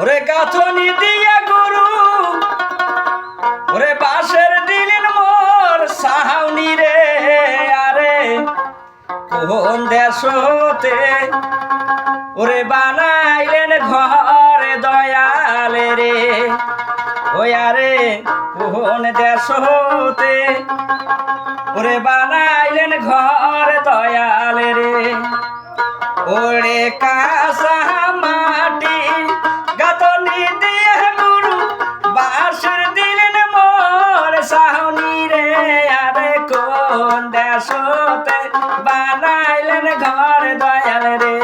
ওরে গাথনি দিয়া গুরু ওরে বাঁশের দিলেন মোর সাহাউনি রে আরে কোন দেশতে ওরে বানাইলেন ঘরে দয়ালে রে ওই আরে কোন দেশতে ওরে বানাইলেন ঘর দয়ালে রে ওরে কাঁসা মাটি গাঁথনি দিয়ে গুরু বাঁশের দিলেন মোর সাহনি রে আরে কোন দেশতে বানাইলেন ঘর দয়াল রে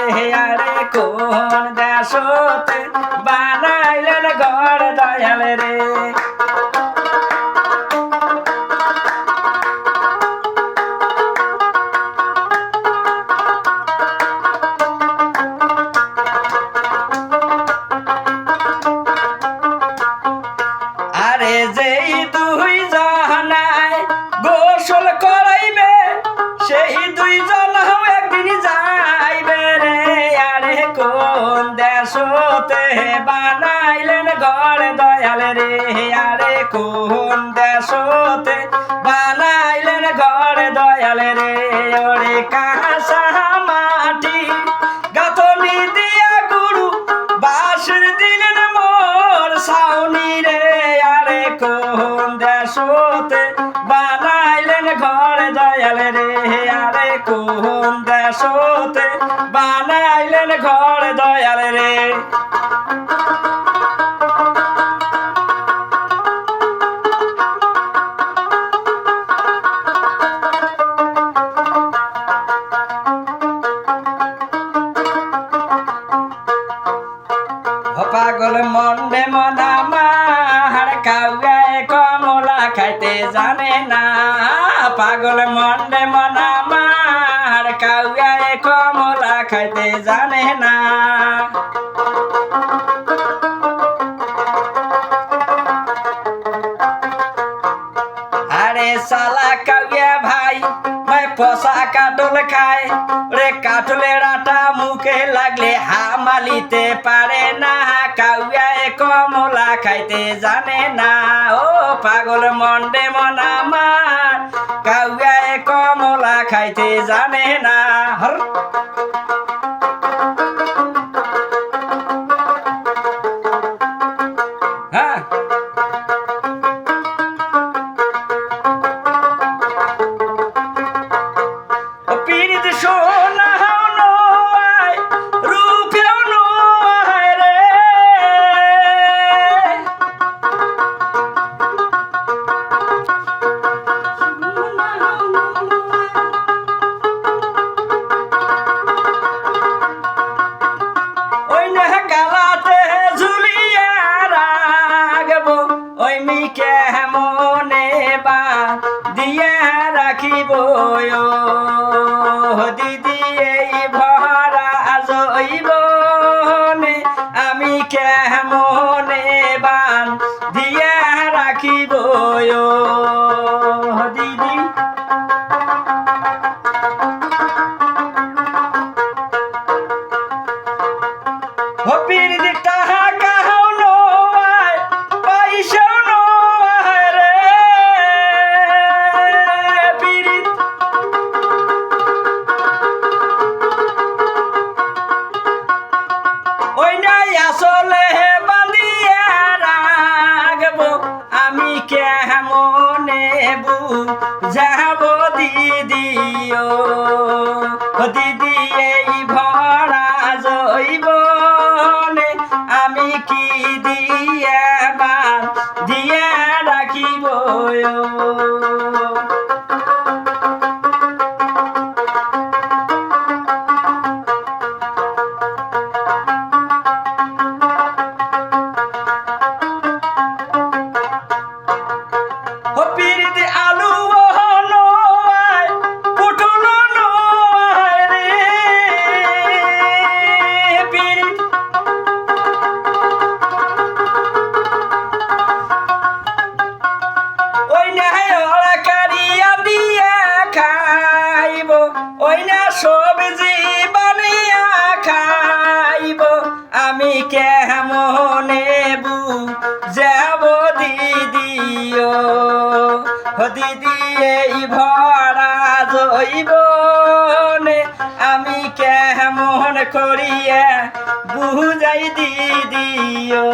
আরে কোন দেশতে বানাইলেন ঘর দয়াল রে আরে যেই দুই জনায় গোসল করাইবে সেই দুই জন একদিন যাইবে রে আরে কোন দেশতে বানাইলেন ঘর দয়াল রে আরে কোন দেশতে বানাইলেন ঘর দয়াল রে ওরে কাঁসা মাটি গাঁথনি দিয়া গুরু বাঁশের দিলেন মোর সাউনি রে আরে কোন দেশতে বানাইলেন ঘর দয়াল রে আরে কোন দেশতে বানাইলেন ঘর দয়াল রে পাগল মন্ডে মনা মার কাউয়ায় কমলা খাইতে জানে না পাগল মন্ডে মনা মার কাউয়ায় কমলা খাইতে জানে না আরে সালা কাউয়া ভাই मैं पोसा काटल खाए रे काटलेर आटा मुखे लागले हामालिते पारे ना काउया कमला खाइते जाने ना ओ पागल मंडे मना मार काउया कमला खाइते जाने ना हर हाँ কেমনে বা দিয়া রাখিব দিদি এই ভরা জৈবনে আমি কেমনে বান দিয়া রাখিব দিদি হপির দিকটা আসলে বাঁধিয়া রাখবো আমি কেমনে বুঝাব দিদিও দিদি এই ভরা জৈবনে আমি কি দিয়া বান দিয়া রাখিব দিদি এই ভরা জৈবনে আমি কেমন করিয়া বুঝাই দিদিও